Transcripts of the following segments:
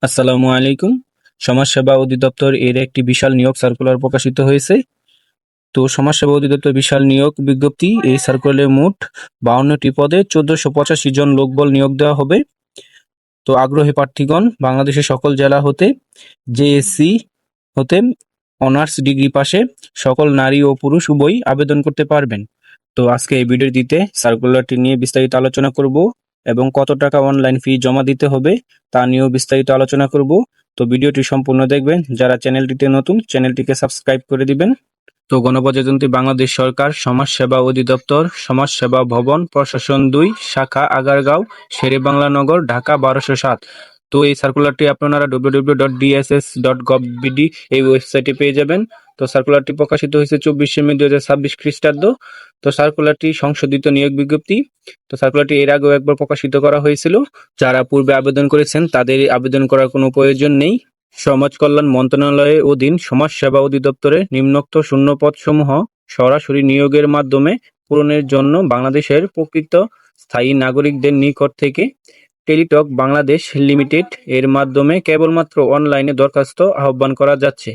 আসসালামু আলাইকুম। সমাজসেবা অধিদপ্তর এর একটি বিশাল নিয়োগ সার্কুলার প্রকাশিত হয়েছে। তো সমাজসেবা অধিদপ্তর বিশাল নিয়োগ বিজ্ঞপ্তি, এই সার্কুলারে মোট 52টি পদে 1485 জন লোকবল নিয়োগ দেওয়া হবে। তো আগ্রহী প্রার্থীগণ বাংলাদেশের সকল জেলা হতে জেএসসি হতে অনার্স ডিগ্রি পাশে সকল নারী ও পুরুষ উভয়ই আবেদন করতে পারবেন। তো আজকে এই ভিডিওটিতে সার্কুলারটি নিয়ে বিস্তারিত আলোচনা করব এবং কত টাকা অনলাইন ফি জমা দিতে হবে তা নিয়েও বিস্তারিত আলোচনা করব। তো ভিডিওটি সম্পূর্ণ দেখবেন। যারা চ্যানেলটিতে নতুন, চ্যানেলটিকে সাবস্ক্রাইব করে দিবেন। তো গণপ্রজাতন্ত্রী বাংলাদেশ সরকার সমাজসেবা অধিদপ্তর, সমাজসেবা ভবন, প্রশাসন 2, শাখা আগারগাঁও, শেরেবাংলা নগর, ঢাকা 1207। তো এই সার্কুলারটি আপনারা www.dss.gov.bd এই ওয়েবসাইটে পেয়ে যাবেন। তো সার্কুলারটি প্রকাশিত হয়েছে 24শে মে 2026 খ্রিস্টাব্দ। তো সার্কুলারটি সংশোধিত নিয়োগ বিজ্ঞপ্তি। তো সার্কুলারটি এর আগেও একবার প্রকাশিত করা হয়েছিল। যারা পূর্বে আবেদন করেছেন তাদের আবেদন করার কোনো প্রয়োজন নেই। সমাজ কল্যাণ মন্ত্রণালয়ের অধীন সমাজসেবা অধিদপ্তরে নিম্নোক্ত শূন্যপদসমূহ সরাসরি নিয়োগের মাধ্যমে পূরণের জন্য বাংলাদেশের প্রকৃত স্থায়ী নাগরিকদের নিকট থেকে টেলিটক বাংলাদেশ লিমিটেড এর মাধ্যমে কেবলমাত্র অনলাইনে দরখাস্ত আহ্বান করা যাচ্ছে।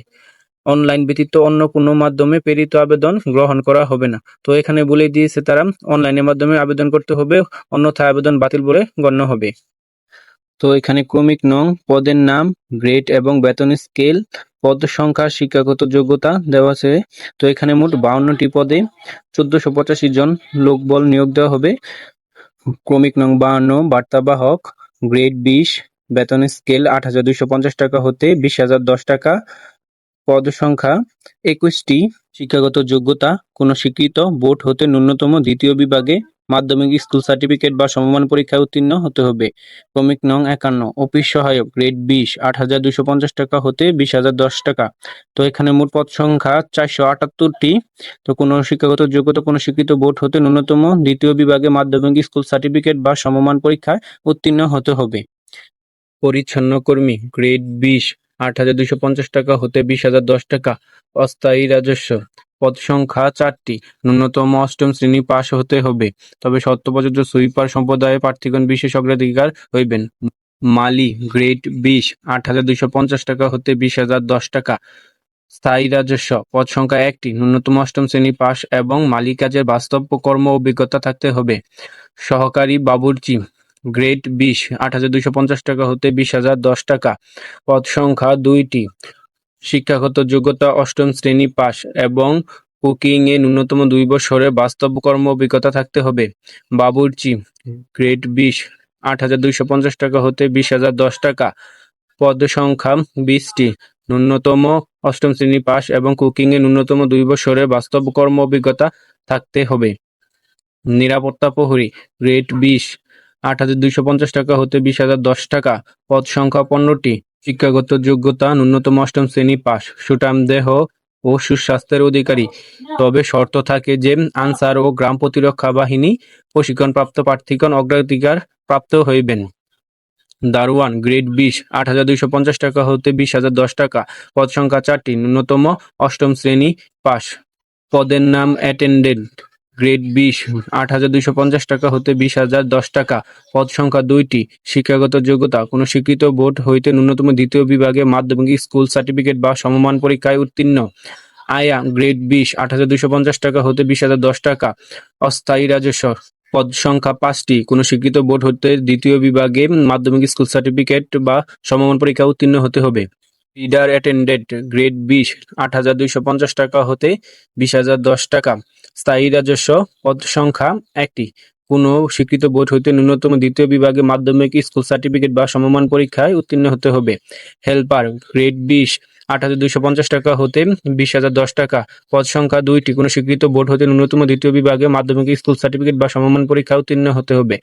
অনলাইন ব্যতীত অন্য কোনো মাধ্যমে প্রেরিত আবেদন গ্রহণ করা হবে না। তো এখানে বলে দিয়েছে তারা অনলাইনের মাধ্যমে আবেদন করতে হবে, অন্যথায় আবেদন বাতিল বলে গণ্য হবে। তো এখানে ক্রমিক নং, পদের নাম, গ্রেড এবং বেতন স্কেল, পদ সংখ্যা, শিক্ষাগত যোগ্যতা দেওয়া আছে। তো এখানে মোট 52টি পদে 1485 জন লোকবল নিয়োগ দেওয়া হবে। ক্রমিক নং 52, বার্তাবাহক, গ্রেড 20, বেতন স্কেল 8,250 টাকা হতে 20,010 টাকা, পদ সংখ্যা 21টি, শিক্ষাগত যোগ্যতা কোনো স্বীকৃত বোর্ড হতে ন্যূনতম দ্বিতীয় বিভাগে মাধ্যমিক স্কুল সার্টিফিকেট বা সমমান পরীক্ষায় উত্তীর্ণ হতে হবে। ক্রমিক নং 51, অফিস সহায়ক, গ্রেড 20, 8,250 টাকা হতে 20,010 টাকা। তো এখানে মোট পদ সংখ্যা 478টি। তো কোনো শিক্ষাগত যোগ্যতা কোনো স্বীকৃত বোর্ড হতে ন্যূনতম দ্বিতীয় বিভাগে মাধ্যমিক স্কুল সার্টিফিকেট বা সমমান পরীক্ষায় উত্তীর্ণ হতে হবে। পরিচ্ছন্ন কর্মী, গ্রেড 20, 8,250 টাকা হতে 20,010 টাকা, অস্থায়ী রাজস্ব, পদ সংখ্যা 4টি, ন্যূনতম অষ্টম শ্রেণী পাশ হতে হবে, তবে শর্ত প্রযোজ্য সুইপার সম্প্রদায়ের প্রার্থীগণ বিশেষ অগ্রাধিকার হইবেন। মালি, গ্রেড 20, 8,250 টাকা হতে 20,010 টাকা, স্থায়ী রাজস্ব, পদ সংখ্যা 1টি, ন্যূনতম অষ্টম শ্রেণী পাশ এবং মালি কাজের বাস্তব কর্ম অভিজ্ঞতা থাকতে হবে। সহকারী বাবুর্চি, গ্রেড 20, 8,250 টাকা হতে 20,010 টাকা, পদ সংখ্যা 2টি, শিক্ষাগত যোগ্যতা অষ্টম শ্রেণী পাশ এবং কুকিং এ ন্যূনতম 2 বছরের বাস্তব কর্ম অভিজ্ঞতা থাকতে হবে। বাবুর্চি, গ্রেড 20, 8,250 টাকা হতে 20,010 টাকা, পদ সংখ্যা 20টি, ন্যূনতম অষ্টম শ্রেণী পাশ এবং কুকিং এ ন্যূনতম 2 বছরের বাস্তব কর্ম অভিজ্ঞতা থাকতে হবে। নিরাপত্তা প্রহরী, গ্রেড 20, 8,250 টাকা হতে 20,010 টাকা, পদ সংখ্যা 15টি, শিক্ষাগত যোগ্যতা ন্যূনতম অষ্টম শ্রেণী পাশ, সুঠাম দেহ ও সুস্বাস্থ্যের অধিকারী, তবে শর্ত থাকে যে আনসার ও গ্রাম প্রতিরক্ষা বাহিনী প্রশিক্ষণপ্রাপ্ত প্রার্থীগণ অগ্রাধিকার প্রাপ্ত হইবেন। দারোয়ান, গ্রেড 20, 8,250 টাকা হতে 20,010 টাকা, পদ সংখ্যা 4টি, ন্যূনতম অষ্টম শ্রেণী পাশ, পদের নাম অ্যাটেন্ডেন্ট, গ্রেড 20, 8,250 টাকা হতে 20,010 টাকা, পদ সংখ্যা 2টি, শিক্ষাগত যোগ্যতা কোনো স্বীকৃত বোর্ড হইতে ন্যূনতম দ্বিতীয় বিভাগে মাধ্যমিক স্কুল সার্টিফিকেট বা সমমান পরীক্ষায় উত্তীর্ণ। আয়া, গ্রেড 20, 8,250 টাকা হতে 20,010 টাকা, অস্থায়ী রাজস্ব, পদ সংখ্যা 5টি, কোনো স্বীকৃত বোর্ড হতে দ্বিতীয় বিভাগে মাধ্যমিক স্কুল সার্টিফিকেট বা সমমান পরীক্ষা উত্তীর্ণ হতে হবে। রিডার অ্যাটেন্ডেন্ট, গ্রেড 20, 8,250 টাকা হতে 20,010 টাকা, স্থায়ী রাজস্ব, পদ সংখ্যা 1টি, কোনো স্বীকৃত বোর্ড হইতে ন্যূনতম দ্বিতীয় বিভাগে মাধ্যমিক স্কুল সার্টিফিকেট বা সমমান পরীক্ষায় উত্তীর্ণ হতে হবে। হেল্পার, গ্রেড 20, 8,250 টাকা হতে 20,010 টাকা, পদ সংখ্যা 2টি, কোনো স্বীকৃত বোর্ড হতে ন্যূনতম দ্বিতীয় বিভাগে মাধ্যমিক স্কুল সার্টিফিকেট বা সমমান পরীক্ষায় উত্তীর্ণ হতে হবে।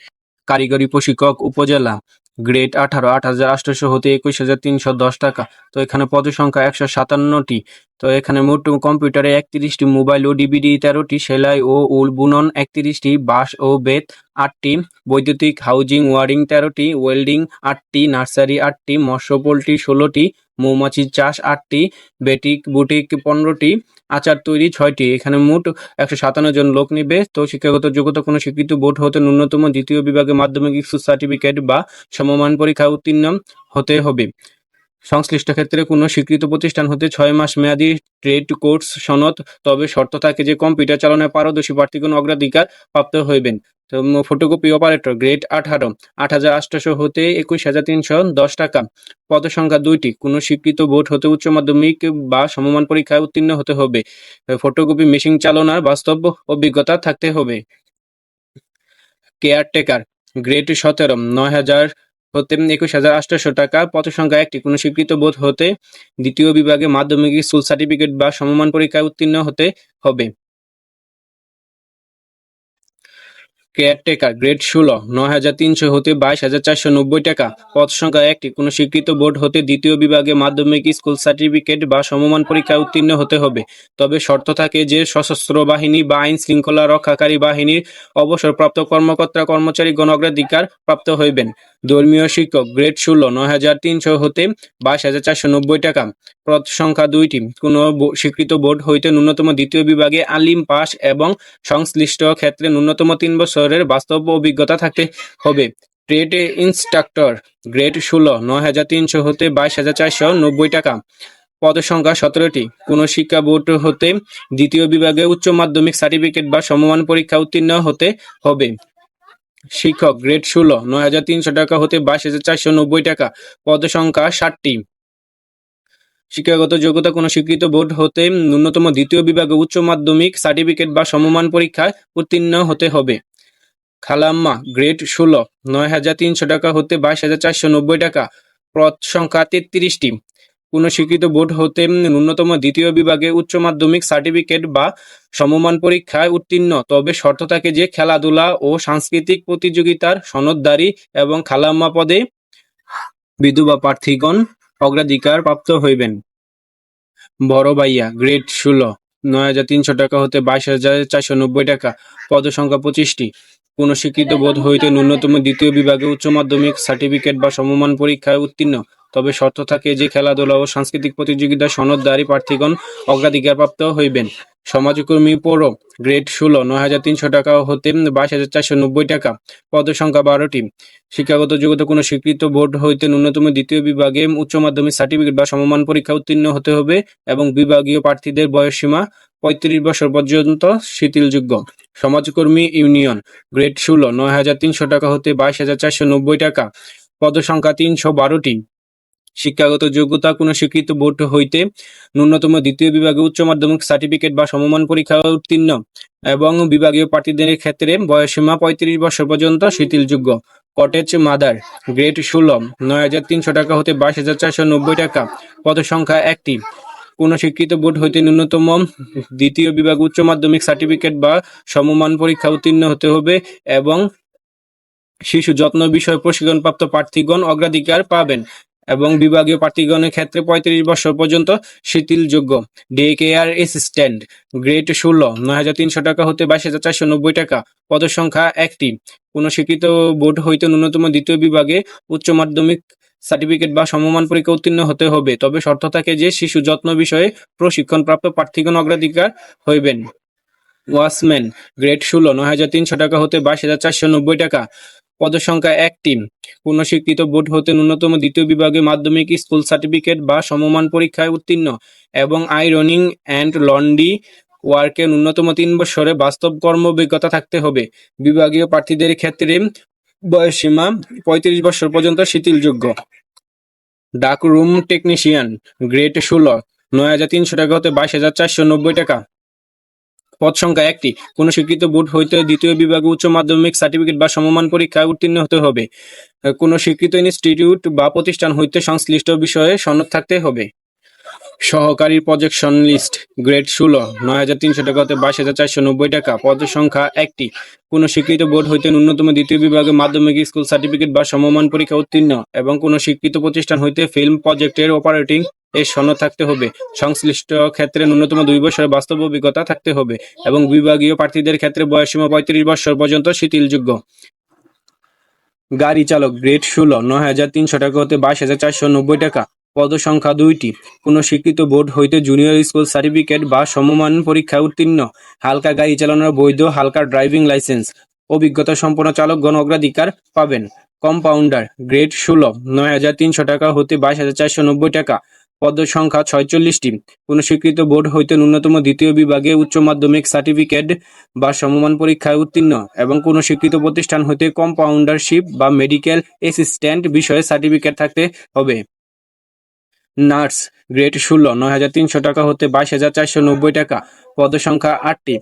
কারিগরি প্রশিক্ষক উপজেলা, গ্রেড 18, 8,800 হতে 21,310 টাকা। তো এখানে পদ সংখ্যা 157টি, তো এখানে মোট কম্পিউটারে ৩১টি, মোবাইল ও ডিভিডি ১৩টি, সেলাই ও উল বুনন ৩১টি, বাঁশ ও বেত ৮টি, বৈদ্যুতিক হাউজিং ওয়ারিং ১৩টি, ওয়েল্ডিং ৮টি, নার্সারি ৮টি, মৎস্য পোল্ট্রি ১৬টি, মৌমাছি চাষ ৮টি, বুটিক ১৫টি, আচার তৈরি ৬টি। এখানে মোট ১৫৭ জন লোক নিবে। তো শিক্ষাগত যোগ্যতা কোনো স্বীকৃত বোর্ড হতে ন্যূনতম দ্বিতীয় বিভাগে মাধ্যমিক সার্টিফিকেট বা সমমান পরীক্ষায় উত্তীর্ণ হতে হবে। সংশ্লিষ্ট ক্ষেত্রে কোনো স্বীকৃত প্রতিষ্ঠান হতে ৬ মাস মেয়াদী ট্রেড কোর্স সনদ, তবে শর্ত থাকে যে কম্পিউটার চালনায় পারদর্শী প্রার্থীগণ অগ্রাধিকার প্রাপ্ত হইবেন। তো ফটোকপি অপারেটর গ্রেড ১৮ ৮,৮০০ হতে ২১,৩১০ টাকা। পদসংখ্যা ২টি। কোনো স্বীকৃত বোর্ড হতে উচ্চ মাধ্যমিক বা সমমান পরীক্ষায় উত্তীর্ণ হতে হবে। ফটোকপি মেশিন চালনার বাস্তব অভিজ্ঞতা থাকতে হবে। কেয়ারটেকার গ্রেড ১৭ ৯,০০০ হতে ২১,৮০০ টাকা। পদসংখ্যা ১টি। কোনো স্বীকৃত বোর্ড হতে দ্বিতীয় বিভাগে মাধ্যমিক স্কুল সার্টিফিকেট বা সমমান পরীক্ষায় উত্তীর্ণ হতে হবে। কেয়ারটেকার গ্রেড ১৬ ৯,৩০০ হতে ২২,৪৯০ টাকা। পদসংখ্যা ১টি। কোনো স্বীকৃত বোর্ড হতে দ্বিতীয় বিভাগে মাধ্যমিক স্কুল সার্টিফিকেট বা সমমান পরীক্ষায় উত্তীর্ণ হতে হবে। তবে শর্ত থাকে যে সশস্ত্র বাহিনী বা আইন শৃঙ্খলা রক্ষাকারী বাহিনীর অবসরপ্রাপ্ত কর্মকর্তা কর্মচারীগণ অগ্রাধিকার প্রাপ্ত হইবেন। ধর্মীয় শিক্ষক গ্রেড ১৬ ৯,৩০০ হতে ২২,৪৯০ টাকা। পদসংখ্যা ২টি। কোনো স্বীকৃত বোর্ড হইতে ন্যূনতম দ্বিতীয় বিভাগে আলিম পাস এবং সংশ্লিষ্ট ক্ষেত্রে ন্যূনতম ৩ বছরের বাস্তব অভিজ্ঞতা থাকতে হবে। ট্রেড ইন্সট্রাক্টর গ্রেড ১৬ ৯,৩০০ হতে ২২,৪৯০ টাকা। পদসংখ্যা ১৭টি। কোনো শিক্ষা বোর্ড হতে দ্বিতীয় বিভাগে উচ্চ মাধ্যমিক সার্টিফিকেট বা সমমান পরীক্ষা উত্তীর্ণ হতে হবে। শিক্ষক গ্রেড ১৬ ৯,৩০০ টাকা হতে ২২,৪৯০ টাকা। পদসংখ্যা ৬০টি। শিক্ষাগত যোগ্যতা কোনো স্বীকৃত বোর্ড হতে ন্যূনতম দ্বিতীয় বিভাগে উচ্চ মাধ্যমিক সার্টিফিকেট বা সমমান পরীক্ষায় উত্তীর্ণ হতে হবে। খালাম্মা গ্রেড ১৬ ৯,৩০০ টাকা হতে ২২,৪৯০ টাকা। পদ সংখ্যা ৩৩টি। কোনো স্বীকৃত বোর্ড হতে ন্যূনতম দ্বিতীয় বিভাগে উচ্চ মাধ্যমিক সার্টিফিকেট বা সমমান পরীক্ষায় উত্তীর্ণ, তবে শর্ত থাকে যে খেলাধুলা ও সাংস্কৃতিক প্রতিযোগিতার সনদধারী এবং খালাম্মা পদে বিধবা প্রার্থীগণ অগ্রাধিকার প্রাপ্ত হইবেন। বড় ভাইয়া গ্রেড ১৬ ৯,৩০০ টাকা হতে ২২,৪৯০ টাকা। পদসংখ্যা ২৫টি। কোনো স্বীকৃত বোর্ড হইতে ন্যূনতম দ্বিতীয় বিভাগে উচ্চ মাধ্যমিক সার্টিফিকেট বা সমমান পরীক্ষায় উত্তীর্ণ, তবে শর্ত থাকে যে খেলাধুলা ও সাংস্কৃতিক প্রতিযোগিতার সনদধারী প্রার্থীগণ অগ্রাধিকার প্রাপ্ত হইবেন। সমাজকর্মী পৌর গ্রেড ১৬ ৯,৩০০ টাকা হতে ২২,৪৯০ টাকা। পদসংখ্যা ১২টি। শিক্ষাগত যোগ্যতা কোনো স্বীকৃত বোর্ড হইতে ন্যূনতম দ্বিতীয় বিভাগে উচ্চ মাধ্যমিক সার্টিফিকেট বা সমমান পরীক্ষা উত্তীর্ণ হতে হবে এবং বিভাগীয় প্রার্থীদের বয়সসীমা ৩৫ বছর পর্যন্ত শিথিলযোগ্য। সমাজকর্মী ইউনিয়ন গ্রেড ১৬ ৯,৩০০ টাকা হতে ২২,৪৯০ টাকা। পদসংখ্যা ৩১২টি। শিক্ষাগত যোগ্যতা কোনো স্বীকৃত বোর্ড হইতে ন্যূনতম দ্বিতীয় বিভাগে উচ্চ মাধ্যমিক সার্টিফিকেট বা সমমান পরীক্ষা উত্তীর্ণ এবং বিভাগীয় প্রার্থীদের ক্ষেত্রে বয়সসীমা ৩৫ বছর পর্যন্ত শিথিলযোগ্য। কটেজ মাদার গ্রেড ১৬ ৯,৩০০ টাকা হতে ২২,৪৯০ টাকা। পদসংখ্যা ১টি। কোনো স্বীকৃত বোর্ড হইতে ন্যূনতম দ্বিতীয় বিভাগ উচ্চ মাধ্যমিক সার্টিফিকেট বা সমমান পরীক্ষা উত্তীর্ণ হতে হবে এবং শিশু যত্ন বিষয়ে প্রশিক্ষণপ্রাপ্ত প্রার্থীগণ অগ্রাধিকার পাবেন এবং বিভাগীয় প্রার্থীগণের ক্ষেত্রে ৩৫ বছর পর্যন্ত শিথিলযোগ্য। ডে কেয়ার অ্যাসিস্ট্যান্ট গ্রেড ১৬ ৯,৩০০ টাকা হতে ২২,৪৯০ টাকা। পদসংখ্যা ১টি। কোনো স্বীকৃত বোর্ড হইতে ন্যূনতম দ্বিতীয় বিভাগে উচ্চ মাধ্যমিক সার্টিফিকেট বা সমমান পরীক্ষা উত্তীর্ণ হতে হবে, তবে শর্ত থাকে যে শিশু যত্ন বিষয়ে প্রশিক্ষণপ্রাপ্ত প্রার্থীগণ অগ্রাধিকার হইবেন। ওয়াচম্যান গ্রেড ১৬ ৯,৩০০ টাকা হতে ২২,৪৯০ টাকা। পদসংখ্যা ১টি। কোনো স্বীকৃত বোর্ড হতে ন্যূনতম দ্বিতীয় বিভাগে মাধ্যমিক স্কুল সার্টিফিকেট বা সমমান পরীক্ষায় উত্তীর্ণ এবং আয়রনিং অ্যান্ড লন্ড্রি ওয়ার্কে ন্যূনতম ৩ বছরের বাস্তব কর্ম অভিজ্ঞতা থাকতে হবে। বিভাগীয় প্রার্থীদের ক্ষেত্রে বয়সসীমা ৩৫ বছর পর্যন্ত শিথিলযোগ্য। ডাক রুম টেকনিশিয়ান গ্রেড ১৬ ৯,৩০০ টাকা হতে ২২,৪৯০ টাকা। পদ সংখ্যা ১টি। কোনো স্বীকৃত বোর্ড হইতে দ্বিতীয় বিভাগে উচ্চ মাধ্যমিক সার্টিফিকেট বা সমমান পরীক্ষায় উত্তীর্ণ হতে হবে। কোনো স্বীকৃত ইনস্টিটিউট বা প্রতিষ্ঠান হইতে সংশ্লিষ্ট বিষয়ে সনদ থাকতে হবে। সহকারী প্রজেকশন লিস্ট গ্রেড 16 ৯,৩০০ টাকা হতে 22,490 টাকা। পদ সংখ্যা 1টি। কোন স্বীকৃত বোর্ড হইতে ন্যূনতম দ্বিতীয় বিভাগে মাধ্যমিক স্কুল সার্টিফিকেট বা সমমান পরীক্ষা উত্তীর্ণ এবং কোন স্বীকৃত প্রতিষ্ঠান হইতে ফিল্ম প্রজেক্টের অপারেটিং এর সনদ থাকতে হবে। সংশ্লিষ্ট ক্ষেত্রে ন্যূনতম 2 বছরের বাস্তব অভিজ্ঞতা থাকতে হবে এবং বিভাগীয় প্রার্থীদের ক্ষেত্রে বয়সসীমা 35 বছর পর্যন্ত শিথিলযোগ্য। গাড়ি চালক গ্রেড 16 ৯,৩০০ টাকা হতে 22,490 টাকা। পদ সংখ্যা 2টি। কোন স্বীকৃত বোর্ড হইতে জুনিয়র স্কুল সার্টিফিকেট বা সমমান পরীক্ষায় উত্তীর্ণ। হালকা গাড়ি চালানোর বৈধ হালকা ড্রাইভিং লাইসেন্স। অভিজ্ঞতা সম্পন্ন চালকগণ অগ্রাধিকার পাবেন। কম্পাউন্ডার গ্রেড 16 ৯,৩০০ টাকা হতে 22,490 টাকা। পদ সংখ্যা 46টি। কোন স্বীকৃত বোর্ড হইতে ন্যূনতম দ্বিতীয় বিভাগে উচ্চ মাধ্যমিক সার্টিফিকেট বা সমমান পরীক্ষায় উত্তীর্ণ এবং কোন স্বীকৃত প্রতিষ্ঠান হইতে কম্পাউন্ডারশিপ বা মেডিকেল অ্যাসিস্ট্যান্ট বিষয়ে সার্টিফিকেট থাকতে হবে। নার্স গ্রেড 16 ৯,৩০০ টাকা হতে 22,490 টাকা। পদ সংখ্যা 8টি।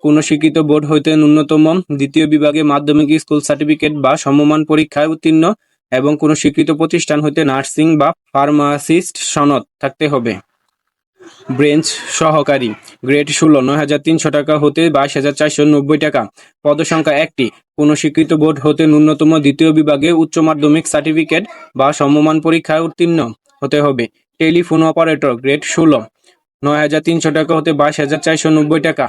কোন স্বীকৃত বোর্ড হইতে ন্যূনতম দ্বিতীয় বিভাগে মাধ্যমিক স্কুল সার্টিফিকেট বা সমমান পরীক্ষায় উত্তীর্ণ এবং কোন স্বীকৃত প্রতিষ্ঠান হইতে নার্সিং বা ফার্মাসিস্ট সনদ থাকতে হবে। ব্রেঞ্চ সহকারী গ্রেড 16 ৯,৩০০ টাকা হতে 22,490 টাকা। পদ সংখ্যা 1টি। কোন স্বীকৃত বোর্ড হতে ন্যূনতম দ্বিতীয় বিভাগে উচ্চ মাধ্যমিক সার্টিফিকেট বা সমমান পরীক্ষায় উত্তীর্ণ হতে হবে। টেলিফোন অপারেটর গ্রেড 16 ৯,৩০০ টাকা হতে 22,490 টাকা।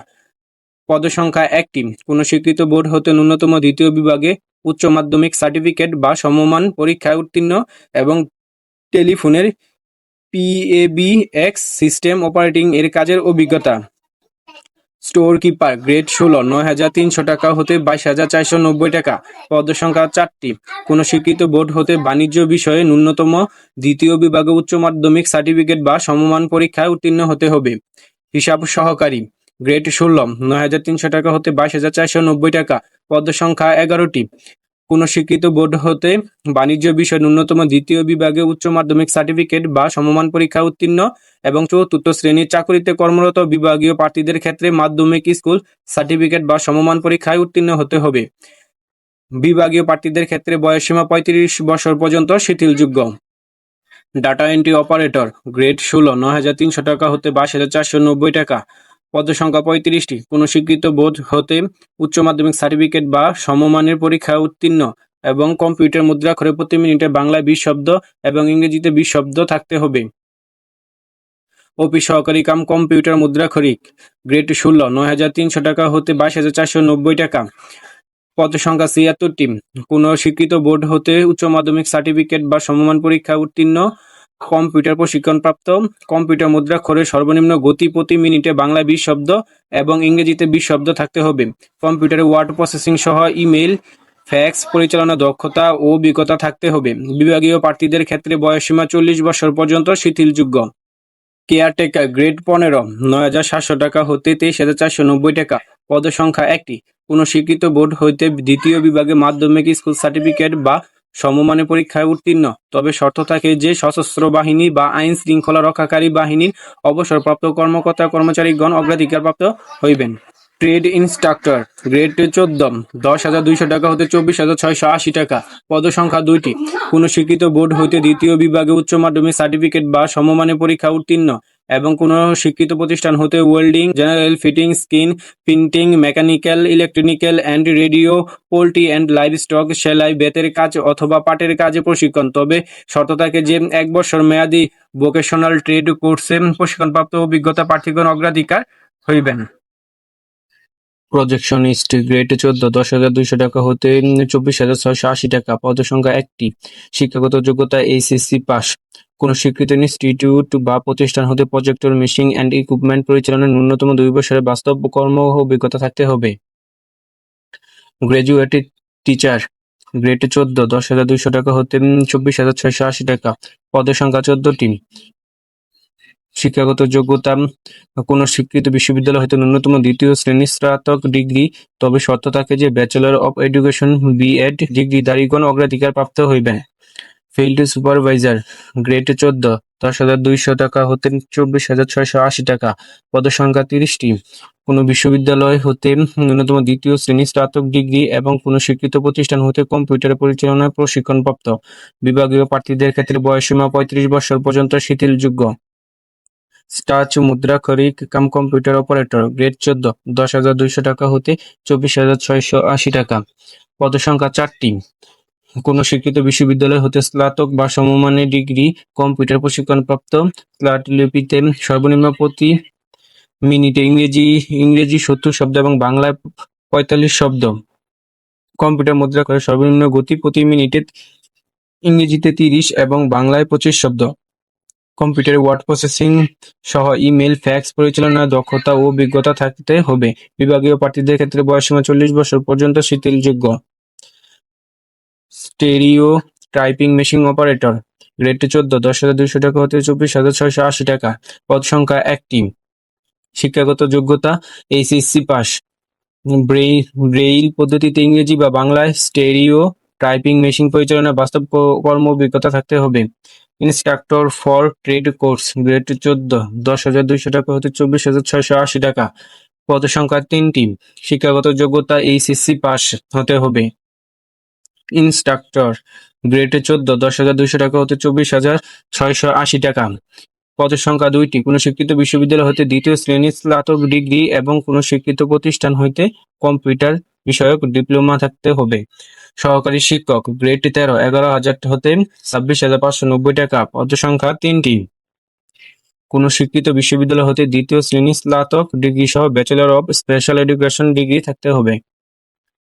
পদ সংখ্যা 1টি। কোন স্বীকৃত বোর্ড হতে ন্যূনতম দ্বিতীয় বিভাগে উচ্চ মাধ্যমিক সার্টিফিকেট বা সমমান পরীক্ষায় উত্তীর্ণ এবং টেলিফোনের PABX সিস্টেম অপারেটিং এর কাজের অভিজ্ঞতা। স্টোর কিপার গ্রেড 16 ৯,৩০০ টাকা হতে 22,490 টাকা। পদ সংখ্যা 4টি। কোন স্বীকৃত বোর্ড হতে বাণিজ্য বিষয়ে ন্যূনতম দ্বিতীয় বিভাগে উচ্চ মাধ্যমিক সার্টিফিকেট বা সমমান পরীক্ষায় উত্তীর্ণ হতে হবে। হিসাব সহকারী গ্রেড 16 ৯,৩০০ টাকা হতে 22,490 টাকা। পদ সংখ্যা 11টি। কোন স্বীকৃত বোর্ড হতে বাণিজ্য বিষয়ে ন্যূনতম দ্বিতীয় বিভাগে উচ্চ মাধ্যমিক সার্টিফিকেট বা সমমান পরীক্ষায় উত্তীর্ণ এবং চতুর্থ শ্রেণীর চাকুরিতে কর্মরত বিভাগীয় প্রার্থীদের ক্ষেত্রে মাধ্যমিক স্কুল সার্টিফিকেট বা সমমান পরীক্ষায় উত্তীর্ণ হতে হবে। বিভাগীয় প্রার্থীদের ক্ষেত্রে বয়সসীমা 35 বছর পর্যন্ত শিথিলযোগ্য। ডাটা এন্ট্রি অপারেটর গ্রেড 16 ৯,৩০০ টাকা হতে 22,490 টাকা। পদ সংখ্যা 35টি। কোন স্বীকৃত বোর্ড হতে উচ্চ মাধ্যমিক সার্টিফিকেট বা সমমানের পরীক্ষায় উত্তীর্ণ এবং কম্পিউটার মুদ্রাক্ষরে প্রতি মিনিটে বাংলায় 20 শব্দ এবং ইংরেজিতে 20 শব্দ থাকতে হবে। অফিস সহকারী কাম কম্পিউটার মুদ্রাক্ষরিক গ্রেড 16 ৯,৩০০ টাকা হতে 22,490 টাকা। পদ সংখ্যা 76টি। কোন স্বীকৃত বোর্ড হতে উচ্চ মাধ্যমিক সার্টিফিকেট বা সমমান পরীক্ষায় উত্তীর্ণ, কম্পিউটার প্রশিক্ষণপ্রাপ্ত, কম্পিউটার মুদ্রাক্ষরের সর্বনিম্ন গতি প্রতি মিনিটে বাংলায় 20 শব্দ এবং ইংরেজিতে 20 শব্দ থাকতে হবে। কম্পিউটারে ওয়ার্ড প্রসেসিং সহ ইমেইল, ফ্যাক্স পরিচালনা দক্ষতা ও অভিজ্ঞতা থাকতে হবে। বিভাগীয় প্রার্থীদের ক্ষেত্রে বয়সসীমা 40 বছর পর্যন্ত শিথিলযোগ্য। কেয়ারটেকার গ্রেড 15 ৯,৭০০ টাকা হতে 23,490 টাকা। পদ সংখ্যা 1টি। কোন স্বীকৃত বোর্ড হইতে দ্বিতীয় বিভাগে মাধ্যমিক স্কুল সার্টিফিকেট বা সমমানের পরীক্ষায় উত্তীর্ণ, তবে শর্ত থাকে যে সশস্ত্র বাহিনী বা আইন শৃঙ্খলা রক্ষাকারী বাহিনীর অবসরপ্রাপ্ত কর্মকর্তা কর্মচারীগণ অগ্রাধিকারপ্রাপ্ত হইবেন। ট্রেড ইনস্ট্রাক্টর গ্রেড 14 10,200 টাকা হতে 24,680 টাকা। পদ সংখ্যা 2টি। কোন স্বীকৃত বোর্ড হইতে দ্বিতীয় বিভাগে উচ্চ মাধ্যমিক সার্টিফিকেট বা সমমানের পরীক্ষা উত্তীর্ণ এবং কোন স্বীকৃত প্রতিষ্ঠান হতে welding, general fitting, skin printing, mechanical, electrical and radio, poultry and live stock, সেলাই, বেতের কাজ অথবা পাটের কাজে প্রশিক্ষণ, তবে শর্ত থাকে যে 1 বছর মেয়াদী ভোকেশনাল ট্রেড কোর্সে প্রশিক্ষণপ্রাপ্ত অভিজ্ঞতা প্রার্থীগণ অগ্রাধিকার হইবেন। প্রজেকশনিস্ট গ্রেড 14 10,200 টাকা হতে 24,680 টাকা। পদ সংখ্যা 1টি। শিক্ষাগত যোগ্যতা HSC পাস। কোন স্বীকৃত ইনস্টিটিউট বা প্রতিষ্ঠান হতে প্রজেক্টর, মেশিন অ্যান্ড ইকুইপমেন্ট পরিচালনার ন্যূনতম 2 বছরের বাস্তব কর্ম অভিজ্ঞতা থাকতে হবে। গ্র্যাজুয়েট টিচার গ্রেড 14 10,200 টাকা হতে 24,680 টাকা। পদের সংখ্যা 14টি। শিক্ষাগত যোগ্যতা কোন স্বীকৃত বিশ্ববিদ্যালয় হতে ন্যূনতম দ্বিতীয় শ্রেণীর স্নাতক ডিগ্রি, তবে শর্ত থাকে যে ব্যাচেলর অব এডুকেশন BEd ডিগ্রিধারীগণ অগ্রাধিকার প্রাপ্ত হইবেন। ফিল্ড সুপারভাইজার গ্রেড 14 10,200 টাকা হতে 24,680 টাকা। পদের সংখ্যা 30টি। কোন বিশ্ববিদ্যালয় হতে ন্যূনতম দ্বিতীয় শ্রেণীর স্নাতক ডিগ্রি এবং কোন স্বীকৃত প্রতিষ্ঠান হতে কম্পিউটার পরিচালনায় প্রশিক্ষণপ্রাপ্ত। বিভাগীয় প্রার্থীদের ক্ষেত্রে বয়সসীমা 35 বছর পর্যন্ত শিথিলযোগ্য। টাচ মুদ্রাক্ষরিক কাম কম্পিউটার অপারেটর গ্রেড 14 10,200 টাকা হতে 24,680 টাকা। পদসংখ্যা 4টি। কোন শিক্ষিত বিশ্ববিদ্যালয় হতে স্নাতক বা সমমানের ডিগ্রি কম্পিউটার প্রশিক্ষণপ্রাপ্ত। স্লাটলিপিতে সর্বনিম্ন প্রতি মিনিটে ইংরেজি 70 শব্দ এবং বাংলায় 45 শব্দ। কম্পিউটার মুদ্রা করে সর্বনিম্ন গতি প্রতি মিনিটে ইংরেজিতে 30 এবং বাংলায় 25 শব্দ। কম্পিউটারে ওয়ার্ড প্রসেসিং সহ ইমেল, ফ্যাক্স পরিচালনার দক্ষতা ও অভিজ্ঞতা থাকতে হবে। বিভাগীয় প্রার্থীদের ক্ষেত্রে বয়সসীমা 40 বছর পর্যন্ত শিথিলযোগ্য। Stereo typing machine operator grade 14 10,200 টাকা হতে 24,680 টাকা। পদ সংখ্যা 1টি। শিক্ষাগত যোগ্যতা এইচএসসি পাস। ব্রেইল পদ্ধতিতে ইংরেজি বা বাংলায় স্টেরিও টাইপিং মেশিন পরিচালনা বাস্তব কর্ম অভিজ্ঞতা থাকতে হবে। Instructor for trade course grade 14 10,200 টাকা হতে 24,680 টাকা। পদ সংখ্যা 3টি। শিক্ষাগত যোগ্যতা এইচএসসি পাস হতে হবে। ইনস্ট্রাক্টর গ্রেড 14 10,200 টাকা হতে 24,680 টাকা। পদের সংখ্যা 2টি। কোনো শিক্ষিত বিশ্ববিদ্যালয় হতে দ্বিতীয় শ্রেণীর স্নাতক ডিগ্রি এবং কোনো শিক্ষিত প্রতিষ্ঠান হইতে কম্পিউটার বিষয়ক ডিপ্লোমা থাকতে হবে। সহকারী শিক্ষক গ্রেড 13 11,000 হতে 26,590 টাকা। পদের সংখ্যা 3টি। কোনো শিক্ষিত বিশ্ববিদ্যালয় হতে দ্বিতীয় শ্রেণীর স্নাতক ডিগ্রি সহ bachelor of special education degree থাকতে হবে।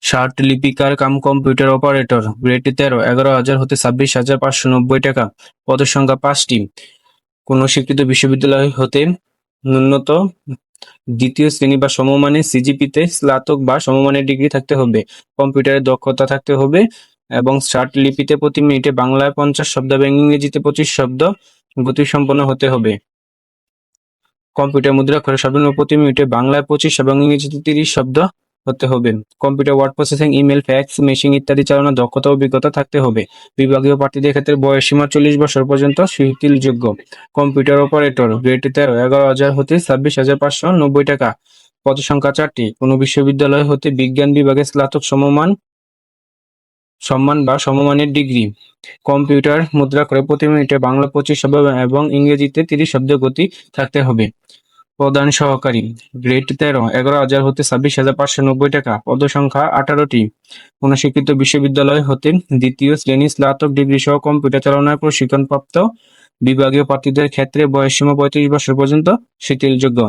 ষাট লিপিকার কাম কম্পিউটার অপারেটর গ্রেড 13 11,000 হতে 26,590 টাকা। পদের সংখ্যা 5টি। কোনো শিক্ষিত বিশ্ববিদ্যালয় হতে ন্যূনতম দ্বিতীয় শ্রেণী বা সমমানের সিজিপিতে স্নাতক বা সমমানের ডিগ্রি থাকতে হবে। কম্পিউটারের দক্ষতা থাকতে হবে এবং ষাট লিপিতে প্রতি মিনিটে বাংলায় 50 শব্দ এবং ইংরেজিতে 25 শব্দ গতিসম্পন্ন হতে হবে। কম্পিউটার মুদ্রাক্ষরে সর্বনিম্ন প্রতি মিনিটে বাংলায় 25 এবং ইংরেজিতে 30 শব্দ হতে হবে। Computer word processing, email, fax machine ইত্যাদি চালানোর দক্ষতা ও অভিজ্ঞতা থাকতে হবে। বিভাগীয় প্রার্থীদের ক্ষেত্রে বয়সসীমা 40 বছর পর্যন্ত শিথিলযোগ্য। কম্পিউটার অপারেটর গ্রেড 13 11,000 হতে 26,590 টাকা। পদ সংখ্যা 4টি। কোনো বিশ্ববিদ্যালয় হতে বিজ্ঞান বিভাগে স্নাতক সম্মান বা সমমানের ডিগ্রি। কম্পিউটার মুদ্রাক্ষরে প্রতি মিনিটে বাংলা 25 শব্দ এবং ইংরেজিতে 30 শব্দ গতি থাকতে হবে। প্রধান সহকারী গ্রেড 13 11,000 হতে 26,590 টাকা। পদ সংখ্যা 18টি। কোনো শিক্ষিত বিশ্ববিদ্যালয় হতে দ্বিতীয় শ্রেণী স্নাতক ডিগ্রি সহ কম্পিউটার চালনার প্রশিক্ষণপ্রাপ্ত। বিভাগীয় প্রার্থীদের ক্ষেত্রে বয়সসীমা 35 বছর পর্যন্ত শিথিলযোগ্য।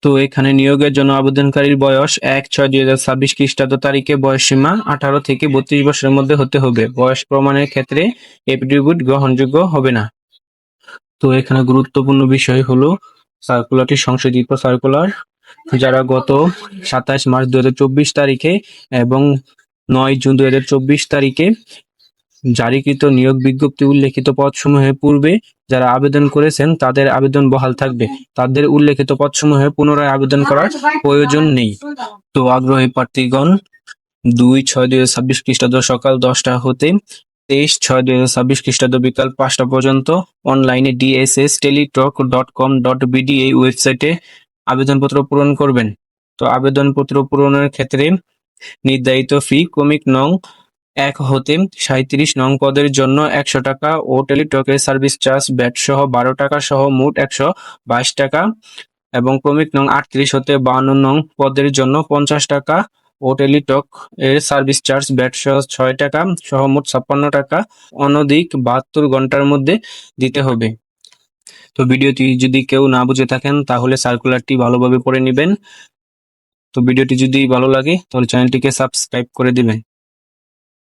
তো এখানে নিয়োগের জন্য আবেদনকারীর বয়স 1/6/2026 খ্রিস্টাব্দ তারিখে বয়সসীমা 18 থেকে 32 বছরের মধ্যে হতে হবে। বয়স প্রমাণের ক্ষেত্রে এফিডেভিট গ্রহণযোগ্য হবে না। তো এখানে গুরুত্বপূর্ণ বিষয় হলো সার্কুলারটি সংশোধিত সার্কুলার, যারা গত 27 মার্চ 2024 তারিখে এবং 9 জুন 2024 তারিখে জারিকৃত নিয়োগ বিজ্ঞপ্তি উল্লেখিত পদসমূহের পূর্বে যারা আবেদন করেছেন তাদের আবেদন বহাল থাকবে। তাদের উল্লেখিত পদসমূহে পুনরায় আবেদন করার প্রয়োজন নেই। তো আগ্রহী প্রার্থীগণ 2/6/2026 খ্রিস্টাব্দ সকাল 10টা হতে 23/6/2026 খ্রিস্টাব্দ বিকাল 5টা পর্যন্ত অনলাইনে dssTeletalk.com.bd এই ওয়েবসাইটে আবেদনপত্র পূরণ করবেন। তো আবেদনপত্র পূরণের ক্ষেত্রে নির্ধারিত ফি ক্রমিক নং 1 হতে 37 নং পদের জন্য 100 টাকা ও টেলিটকের সার্ভিস চার্জ ব্যাট সহ 12 টাকা সহ মোট 122 টাকা এবং ক্রমিক নং 38 হতে 52 নং পদের জন্য 50 টাকা ও টেলিটক এর সার্ভিস চার্জ ব্যাট সহ 6 টাকা সহ মোট 56 টাকা অনধিক 72 ঘন্টার মধ্যে দিতে হবে। তো ভিডিওটি যদি কেউ না বুঝে থাকেন তাহলে সার্কুলারটি ভালোভাবে পড়ে নেবেন। তো ভিডিওটি যদি ভালো লাগে তাহলে চ্যানেলটিকে সাবস্ক্রাইব করে দিবেন।